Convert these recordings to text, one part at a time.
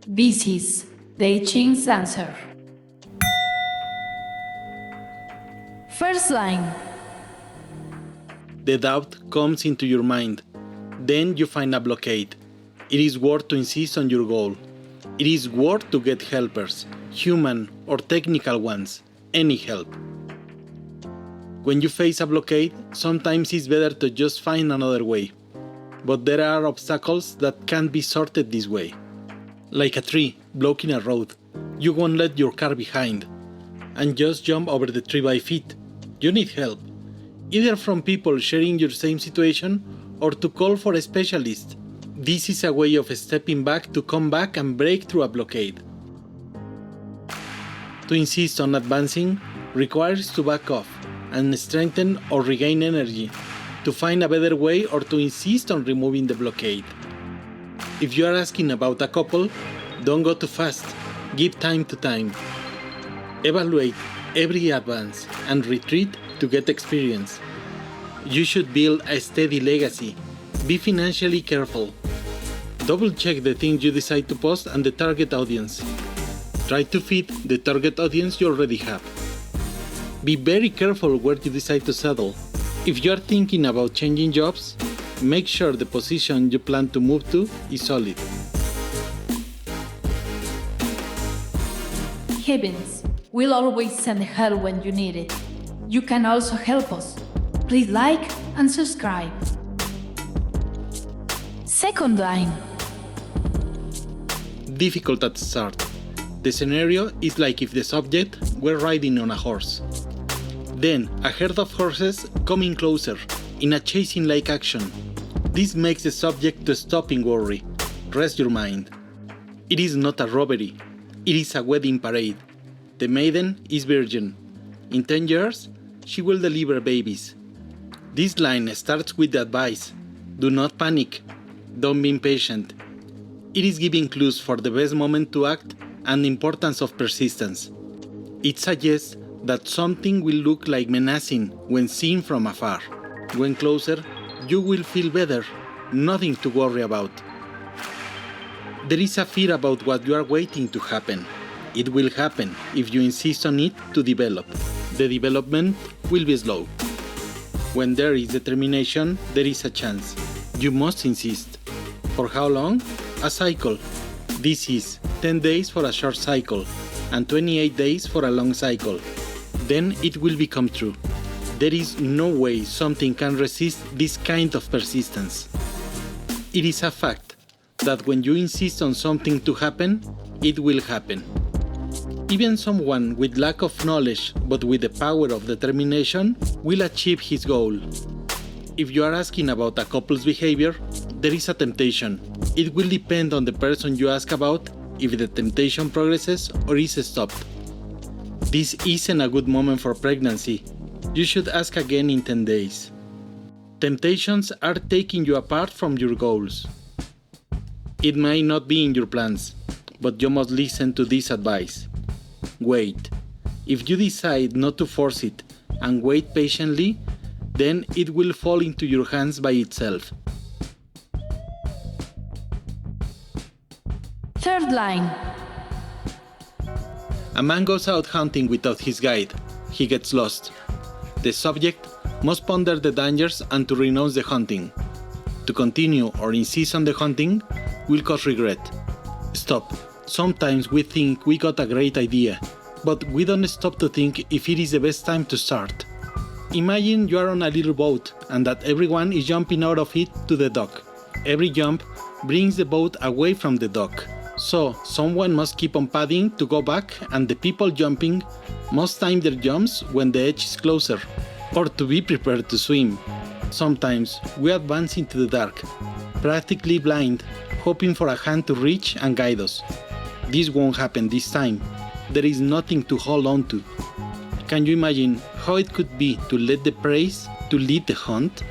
This is the I Ching's answer. First line. The doubt comes into your mind. Then you find a blockade. It is worth to insist on your goal. It is worth to get helpers, human or technical ones, any help. When you face a blockade, sometimes it's better to just find another way. But there are obstacles that can't be sorted this way. Like a tree blocking a road, you won't let your car behind and just jump over the tree by feet. You need help, either from people sharing your same situation or to call for a specialist. This is a way of stepping back to come back and break through a blockade. To insist on advancing requires to back off and strengthen or regain energy, to find a better way or to insist on removing the blockade. If you are asking about a couple, don't go too fast. Give time to time. Evaluate every advance and retreat to get experience. You should build a steady legacy. Be financially careful. Double check the things you decide to post and the target audience. Try to fit the target audience you already have. Be very careful where you decide to settle. If you are thinking about changing jobs, make sure the position you plan to move to is solid. Heavens, we'll always send help when you need it. You can also help us. Please like and subscribe. Second line. Difficult at start. The scenario is like if the subject were riding on a horse. Then a herd of horses coming closer in a chasing-like action. This makes the subject to stop in worry. Rest your mind. It is not a robbery. It is a wedding parade. The maiden is virgin. In 10 years, she will deliver babies. This line starts with the advice. Do not panic. Don't be impatient. It is giving clues for the best moment to act and the importance of persistence. It suggests that something will look like menacing when seen from afar. When closer, you will feel better. Nothing to worry about. There is a fear about what you are waiting to happen. It will happen if you insist on it to develop. The development will be slow. When there is determination, there is a chance. You must insist. For how long? A cycle. This is 10 days for a short cycle and 28 days for a long cycle. Then it will become true. There is no way something can resist this kind of persistence. It is a fact that when you insist on something to happen, it will happen. Even someone with lack of knowledge but with the power of determination will achieve his goal. If you are asking about a couple's behavior, there is a temptation. It will depend on the person you ask about if the temptation progresses or is stopped. This isn't a good moment for pregnancy. You should ask again in 10 days. Temptations are taking you apart from your goals. It may not be in your plans, but you must listen to this advice. Wait. If you decide not to force it and wait patiently, then it will fall into your hands by itself. Third line. A man goes out hunting without his guide. He gets lost. The subject must ponder the dangers and to renounce the hunting. To continue or insist on the hunting will cause regret. Stop. Sometimes we think we got a great idea, but we don't stop to think if it is the best time to start. Imagine you are on a little boat and that everyone is jumping out of it to the dock. Every jump brings the boat away from the dock. So someone must keep on paddling to go back, and the people jumping must time their jumps when the edge is closer, or to be prepared to swim. Sometimes we advance into the dark, practically blind, hoping for a hand to reach and guide us. This won't happen this time. There is nothing to hold on to. Can you imagine how it could be to let the prey to lead the hunt?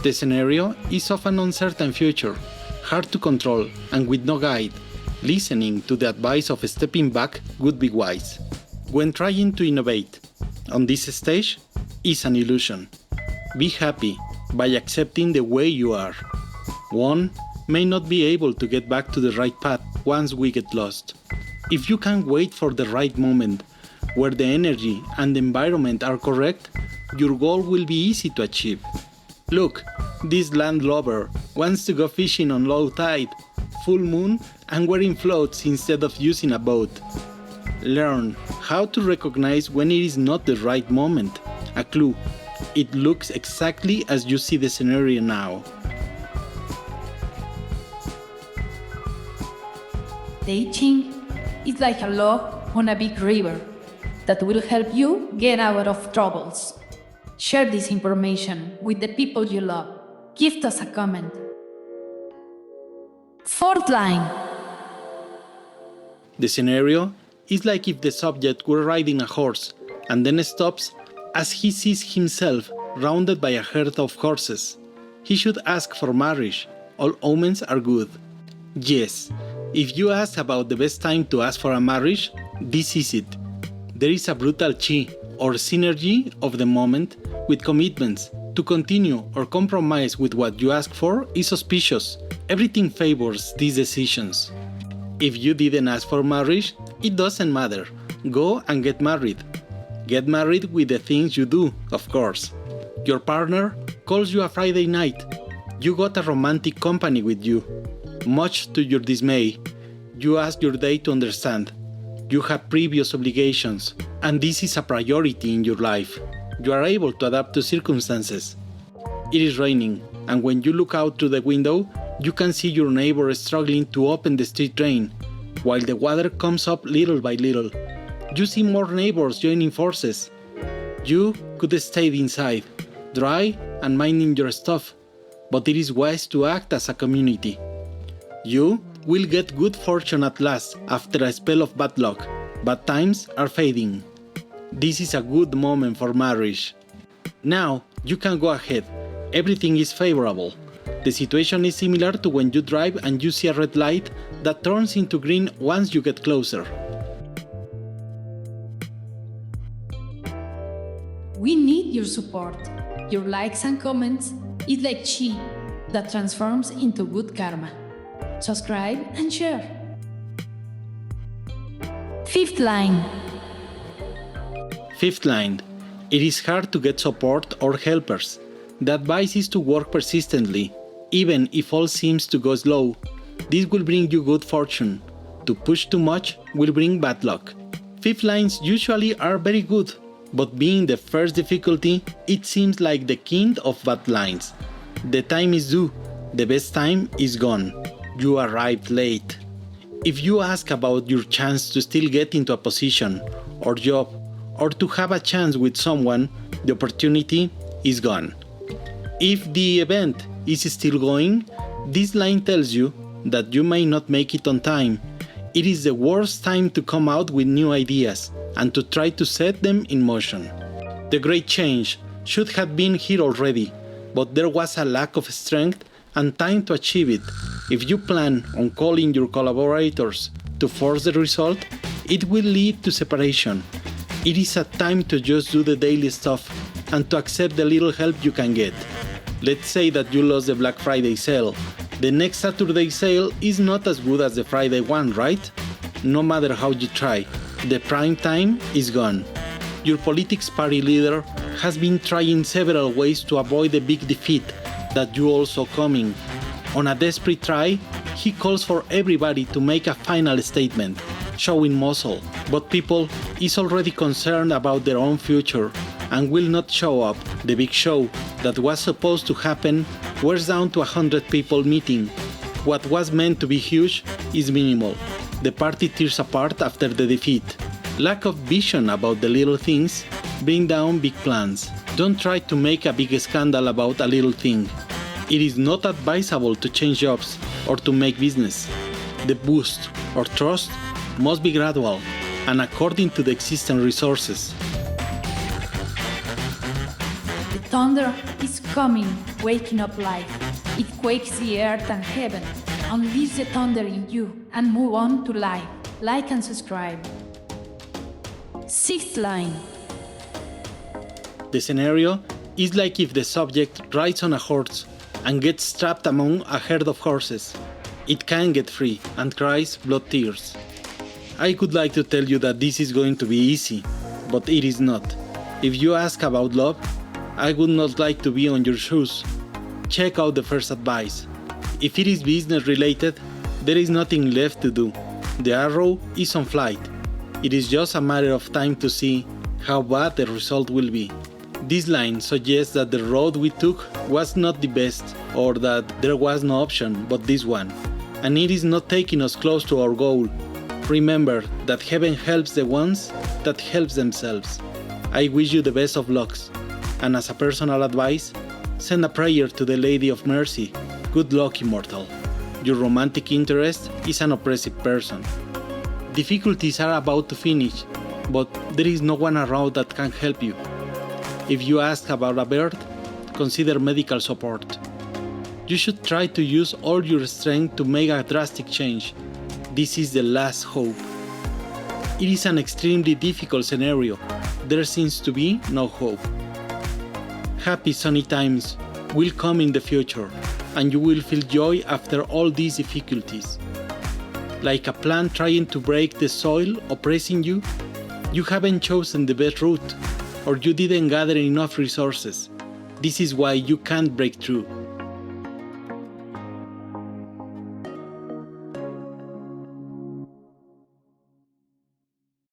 The scenario is of an uncertain future, hard to control and with no guide. Listening to the advice of stepping back would be wise. When trying to innovate on this stage is an illusion. Be happy by accepting the way you are. 1, may not be able to get back to the right path once we get lost. If you can wait for the right moment, where the energy and the environment are correct, your goal will be easy to achieve. Look, this landlubber wants to go fishing on low tide, full moon, and wearing floats instead of using a boat. Learn how to recognize when it is not the right moment. A clue. It looks exactly as you see the scenario now. The I Ching is like a log on a big river that will help you get out of troubles. Share this information with the people you love. Give us a comment. Fourth line. The scenario is like if the subject were riding a horse and then stops as he sees himself surrounded by a herd of horses. He should ask for marriage. All omens are good. Yes, if you ask about the best time to ask for a marriage, this is it. There is a brutal chi, or synergy of the moment, with commitments. To continue or compromise with what you ask for is suspicious. Everything favors these decisions. If you didn't ask for marriage, it doesn't matter. Go and get married. Get married with the things you do, of course. Your partner calls you a Friday night. You got a romantic company with you. Much to your dismay, you ask your date to understand. You have previous obligations, and this is a priority in your life. You are able to adapt to circumstances. It is raining, and when you look out through the window, you can see your neighbor struggling to open the street drain, while the water comes up little by little. You see more neighbors joining forces. You could have stayed inside, dry and minding your stuff, but it is wise to act as a community. You will get good fortune at last after a spell of bad luck. Bad times are fading. This is a good moment for marriage. Now you can go ahead. Everything is favorable. The situation is similar to when you drive and you see a red light that turns into green once you get closer. We need your support. Your likes and comments is like chi that transforms into good karma. Subscribe and share. Fifth line. Fifth line. It is hard to get support or helpers. The advice is to work persistently, even if all seems to go slow. This will bring you good fortune. To push too much will bring bad luck. Fifth lines usually are very good, but being the first difficulty, it seems like the king of bad lines. The time is due. The best time is gone. You arrived late. If you ask about your chance to still get into a position or job or to have a chance with someone, the opportunity is gone. If the event is still going, this line tells you that you may not make it on time. It is the worst time to come out with new ideas and to try to set them in motion. The great change should have been here already, but there was a lack of strength and time to achieve it. If you plan on calling your collaborators to force the result, it will lead to separation. It is a time to just do the daily stuff and to accept the little help you can get. Let's say that you lost the Black Friday sale. The next Saturday sale is not as good as the Friday one, right? No matter how you try, the prime time is gone. Your politics party leader has been trying several ways to avoid the big defeat that you also coming. On a desperate try, he calls for everybody to make a final statement, showing muscle, but people is already concerned about their own future and will not show up. The big show that was supposed to happen wears down to 100 people meeting. What was meant to be huge is minimal. The party tears apart after the defeat. Lack of vision about the little things bring down big plans. Don't try to make a big scandal about a little thing. It is not advisable to change jobs or to make business. The boost or trust must be gradual and according to the existing resources. The thunder is coming, waking up life. It quakes the earth and heaven. Unleash the thunder in you and move on to life. Like and subscribe. Sixth line. The scenario is like if the subject rides on a horse and gets trapped among a herd of horses. It can't get free and cries blood tears. I would like to tell you that this is going to be easy, but it is not. If you ask about love, I would not like to be on your shoes. Check out the first advice. If it is business related, there is nothing left to do. The arrow is on flight. It is just a matter of time to see how bad the result will be. This line suggests that the road we took was not the best, or that there was no option but this one, and it is not taking us close to our goal. Remember that heaven helps the ones that help themselves. I wish you the best of lucks, and as a personal advice, send a prayer to the Lady of Mercy. Good luck, immortal. Your romantic interest is an oppressive person. Difficulties are about to finish, but there is no one around that can help you. If you ask about a bird, consider medical support. You should try to use all your strength to make a drastic change. This is the last hope. It is an extremely difficult scenario. There seems to be no hope. Happy sunny times will come in the future, and you will feel joy after all these difficulties. Like a plant trying to break the soil oppressing you, you haven't chosen the best route, or you didn't gather enough resources. This is why you can't break through.